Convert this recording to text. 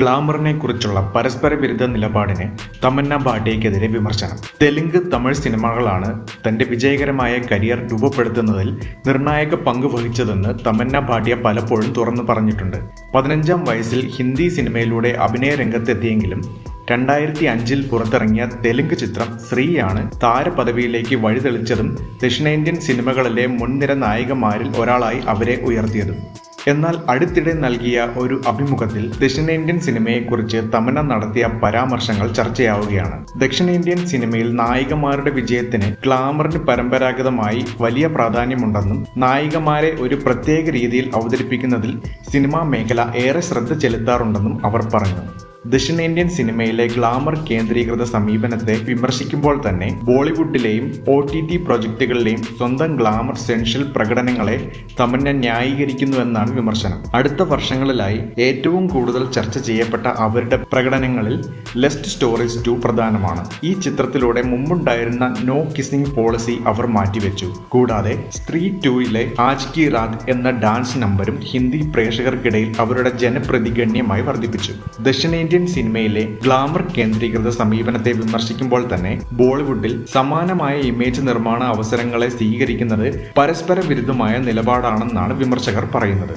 ഗ്ലാമറിനെ കുറിച്ചുള്ള പരസ്പര വിരുദ്ധ നിലപാടിന് തമന്ന ഭാട്ടിയയ്ക്കെതിരെ വിമർശനം. തെലുങ്ക്, തമിഴ് സിനിമകളാണ് തന്റെ വിജയകരമായ കരിയർ രൂപപ്പെടുത്തുന്നതിൽ നിർണായക പങ്ക് വഹിച്ചതെന്ന് തമന്ന ഭാട്ടിയ പലപ്പോഴും തുറന്നു പറഞ്ഞിട്ടുണ്ട്. 15-ാം വയസ്സിൽ ഹിന്ദി സിനിമയിലൂടെ അഭിനയ രംഗത്തെത്തിയെങ്കിലും 2005-ൽ പുറത്തിറങ്ങിയ തെലുങ്ക് ചിത്രം സ്ത്രീയാണ് താരപദവിയിലേക്ക് വഴിതെളിച്ചതും ദക്ഷിണേന്ത്യൻ സിനിമകളിലെ മുൻനിര നായികമാരിൽ ഒരാളായി അവരെ ഉയർത്തിയതും. എന്നാൽ അടുത്തിടെ നൽകിയ ഒരു അഭിമുഖത്തിൽ ദക്ഷിണേന്ത്യൻ സിനിമയെക്കുറിച്ച് തമന്ന നടത്തിയ പരാമർശങ്ങൾ ചർച്ചയാവുകയാണ്. ദക്ഷിണേന്ത്യൻ സിനിമയിൽ നായികമാരുടെ വിജയത്തിന് ഗ്ലാമറിന് പരമ്പരാഗതമായി വലിയ പ്രാധാന്യമുണ്ടെന്നും നായികമാരെ ഒരു പ്രത്യേക രീതിയിൽ അവതരിപ്പിക്കുന്നതിൽ സിനിമാ മേഖല ഏറെ ശ്രദ്ധ ചെലുത്താറുണ്ടെന്നും അവർ പറഞ്ഞു. ദക്ഷിണേന്ത്യൻ സിനിമയിലെ ഗ്ലാമർ കേന്ദ്രീകൃത സമീപനത്തെ വിമർശിക്കുമ്പോൾ തന്നെ ബോളിവുഡിലെയും OTT പ്രൊജക്ടുകളിലെയും സ്വന്തം ഗ്ലാമർ സെൻഷ്യൽ പ്രകടനങ്ങളെ തമന്ന ന്യായീകരിക്കുന്നുവെന്നാണ് വിമർശനം. അടുത്ത വർഷങ്ങളിലായി ഏറ്റവും കൂടുതൽ ചർച്ച ചെയ്യപ്പെട്ട അവരുടെ പ്രകടനങ്ങളിൽ ലെസ്റ്റ് സ്റ്റോറീസ് 2 പ്രധാനമാണ്. ഈ ചിത്രത്തിലൂടെ മുമ്പുണ്ടായിരുന്ന നോ കിസിംഗ് പോളിസി അവർ മാറ്റിവെച്ചു. കൂടാതെ സ്ത്രീ 2-ലെ ആജ് കി റാത് എന്ന ഡാൻസ് നമ്പരും ഹിന്ദി പ്രേക്ഷകർക്കിടയിൽ അവരുടെ ജനപ്രീതി ഗണ്യമായി വർദ്ധിപ്പിച്ചു. ദക്ഷിണേന്ത്യൻ സിനിമയിലെ ഗ്ലാമർ കേന്ദ്രീകൃത സമീപനത്തെ വിമർശിക്കുമ്പോൾ തന്നെ ബോളിവുഡിൽ സമാനമായ ഇമേജ് നിർമ്മാണ അവസരങ്ങളെ സ്വീകരിക്കുന്നത് പരസ്പര വിരുദ്ധമായ നിലപാടാണെന്നാണ് വിമർശകർ പറയുന്നത്.